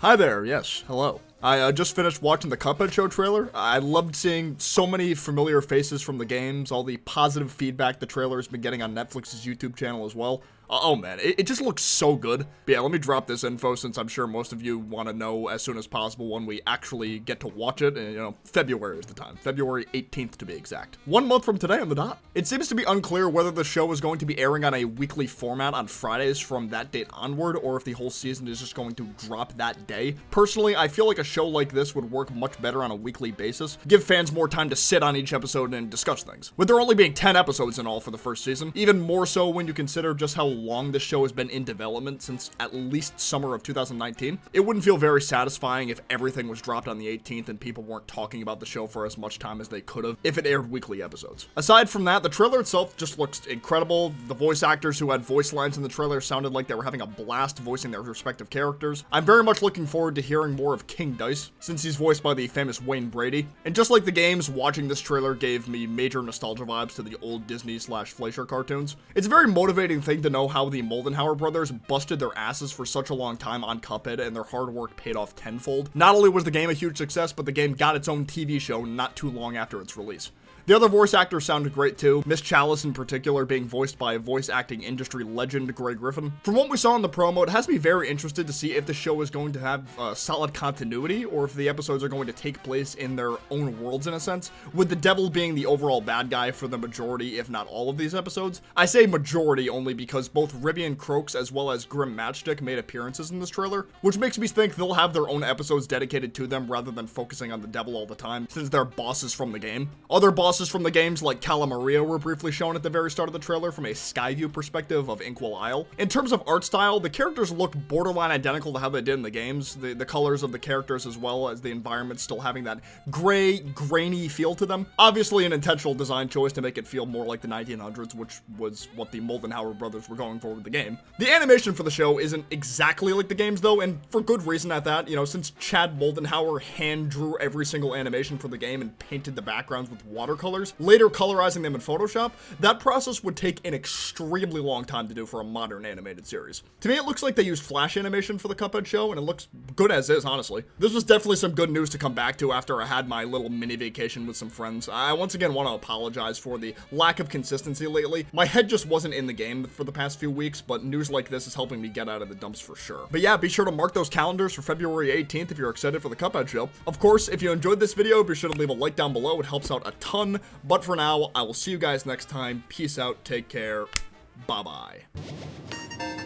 Hi there, yes, hello. I just finished watching the Cuphead show trailer. I loved seeing so many familiar faces from the games, all the positive feedback the trailer has been getting on Netflix's YouTube channel as well. Oh man, it just looks so good. But yeah, let me drop this info since I'm sure most of you want to know as soon as possible when we actually get to watch it. And, February is the time. February 18th to be exact. 1 month from today on the dot. It seems to be unclear whether the show is going to be airing on a weekly format on Fridays from that date onward, or if the whole season is just going to drop that day. Personally, I feel like a show like this would work much better on a weekly basis, give fans more time to sit on each episode and discuss things. With there only being 10 episodes in all for the first season, even more so when you consider just how long this show has been in development since at least summer of 2019, it wouldn't feel very satisfying if everything was dropped on the 18th and people weren't talking about the show for as much time as they could have if it aired weekly episodes. Aside from that, the trailer itself just looks incredible. The voice actors who had voice lines in the trailer sounded like they were having a blast voicing their respective characters. I'm very much looking forward to hearing more of King Dice, since he's voiced by the famous Wayne Brady. And just like the games, watching this trailer gave me major nostalgia vibes to the old Disney/Fleischer cartoons. It's a very motivating thing to know how the Moldenhauer brothers busted their asses for such a long time on Cuphead, and their hard work paid off tenfold. Not only was the game a huge success, but the game got its own TV show not too long after its release. The other voice actors sounded great too, Miss Chalice in particular being voiced by voice acting industry legend Greg Griffin. From what we saw in the promo, it has me very interested to see if the show is going to have solid continuity, or if the episodes are going to take place in their own worlds in a sense, with the devil being the overall bad guy for the majority, if not all of these episodes. I say majority only because both Ribby and Croaks as well as Grim Matchstick made appearances in this trailer, which makes me think they'll have their own episodes dedicated to them rather than focusing on the devil all the time, since they're bosses from the game. Other bosses from the games like Calamaria were briefly shown at the very start of the trailer from a sky view perspective of Inkwell Isle. In terms of art style, the characters look borderline identical to how they did in the games. The colors of the characters as well as the environment still having that gray, grainy feel to them. Obviously an intentional design choice to make it feel more like the 1900s, which was what the Moldenhauer brothers were going for with the game. The animation for the show isn't exactly like the games though, and for good reason at that. Since Chad Moldenhauer hand drew every single animation for the game and painted the backgrounds with watercolors, later colorizing them in Photoshop, that process would take an extremely long time to do for a modern animated series. To me, it looks like they used Flash animation for the Cuphead show, and it looks good as is, honestly. This was definitely some good news to come back to after I had my little mini vacation with some friends. I once again want to apologize for the lack of consistency lately. My head just wasn't in the game for the past few weeks, but news like this is helping me get out of the dumps for sure. But yeah, be sure to mark those calendars for February 18th if you're excited for the Cuphead show. Of course, if you enjoyed this video, be sure to leave a like down below. It helps out a ton. But for now, I will see you guys next time. Peace out. Take care. Bye-bye.